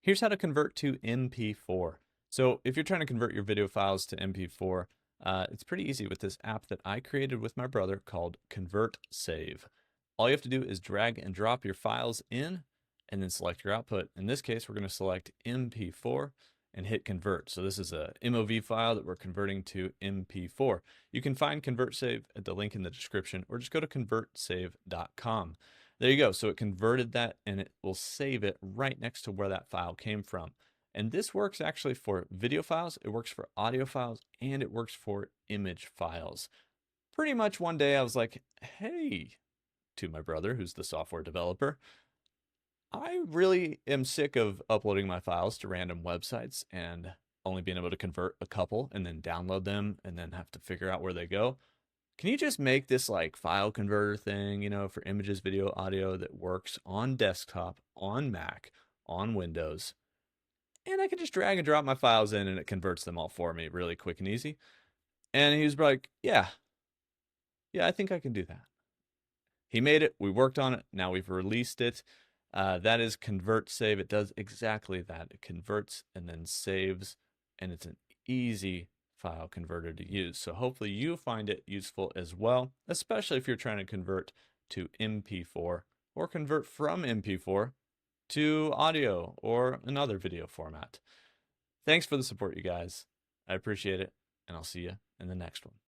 Here's how to convert to MP4. So if you're trying to convert your video files to MP4, it's pretty easy with this app that I created with my brother called ConvertSave. All you have to do is drag and drop your files in and then select your output. In this case, we're going to select MP4 and hit convert. So this is a MOV file that we're converting to MP4. You can find ConvertSave at the link in the description or just go to convertsave.com. There you go. So it converted that and it will save it right next to where that file came from. And this works actually for video files, it works for audio files, and it works for image files. Pretty much one day I was like, hey, to my brother, who's the software developer, I really am sick of uploading my files to random websites and only being able to convert a couple and then download them and then have to figure out where they go. Can you just make this like file converter thing, for images, video, audio that works on desktop, on Mac, on Windows? And I can just drag and drop my files in and it converts them all for me really quick and easy. And he was like, yeah, I think I can do that. He made it. We worked on it. Now we've released it. That is ConvertSave. It does exactly that. It converts and then saves, and it's an easy file converter to use. So hopefully you find it useful as well, especially if you're trying to convert to MP4 or convert from MP4 to audio or another video format. Thanks for the support, you guys. I appreciate it, and I'll see you in the next one.